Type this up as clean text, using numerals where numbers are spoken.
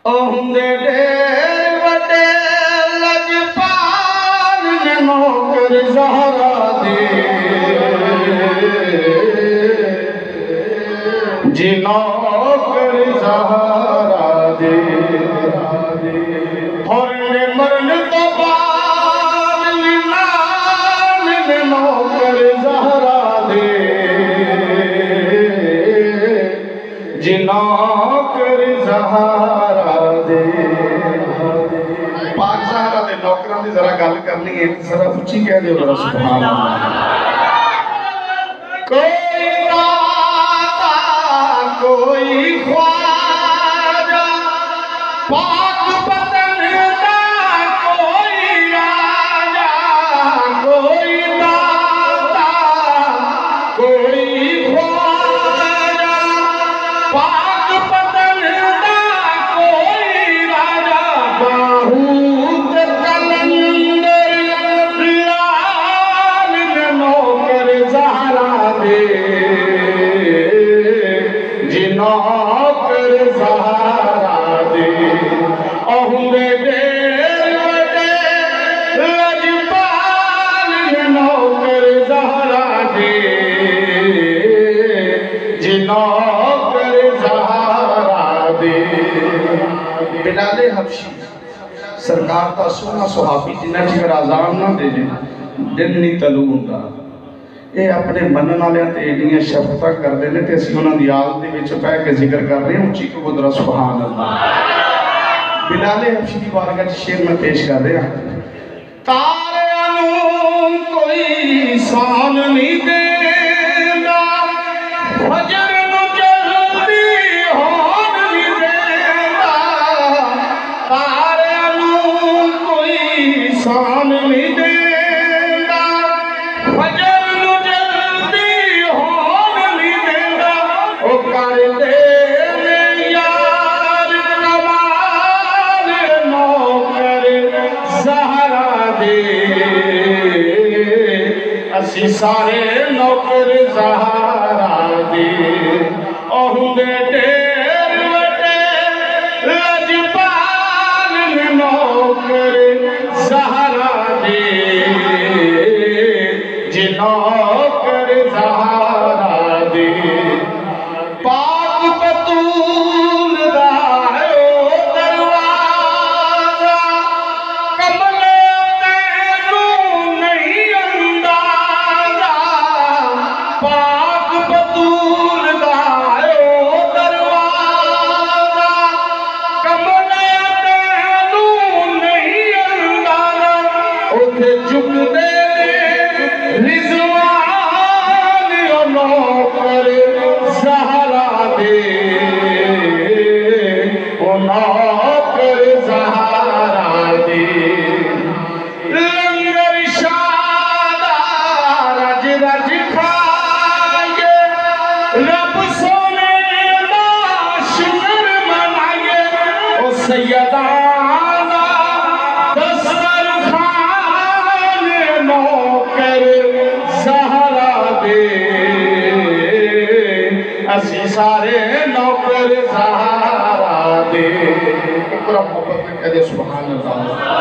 ओंदे ढेर वडे लजपाल ने नौकर ज़हरा दे जी नौकर ज़हरा दे और ने मरन तो बाद नाम ने नौकर ज़हरा दे जी नौकर ज़हरा दे। पाक ज़हरा दे नौकरां दी जरा गल करनी है, जरा उच्ची कह दे जरा सुभान अल्लाह। कोई दाता कोई ख्वाजा पाक बतन दा कोई राजा, कोई दाता कोई ख्वाजा पाक बतन दा कोई राजा, बाहूद कलंदर लाल ने नौकर ज़हरा दे जी नौकर ज़हरा दे। ओंदे ढेर वडे लजपाल ने नौकर ज़हरा दे जी नौकर ज़हरा दे। बिलाले हबशी सरकार का सोना सुहाबी जिन्ना चिर आज़ान ना दे दिन नहीं तलू होंदा। ये अपने मनन वालियां ते एडियां शफकतां करदे ने ते असीं उन्हां दी याद दे विच बैठ के जिक्र कर रहे हैं। उच्ची को जरा सुभान अल्लाह। बिलाले हबशी की बारगाह च शेर में पेश कर रहा। तारियां नूं कोई शान नहीं देंदा, फजर नूं जल्दी होण नहीं देंदा, तारियां नूं कोई शान नहीं देंदा, फजर नूं जल्दी होण नहीं देंदा। ओ करदे ने यार कमाल नौकर ज़हरा दे, असी सारे नौकर ज़हरा दे। ओंदे ढेर वडे लजपाल ने नौकर ज़हरा दे जी नौकर ज़हरा दे। पाक बतूल दा ओ दरवाज़ा, कमले तैनूं नहीं अंदाज़ा, पाक बतूल दा ओ दरवाज़ा, कमले तैनूं नहीं अंदाज़ा। उथे झुकदे रिज़वान ओ नौकर ज़हरा दे ओ नौकर ज़हरा दे। लंगर शादा रज रज खाए, रब सोने दा शुक्र मनाए। ओ सैयदाना दस्तरखान नौकर ज़हरा दे, असी सारे नौकर ज़हरा दे। मोहब्बत में कह दे सुभान अल्लाह।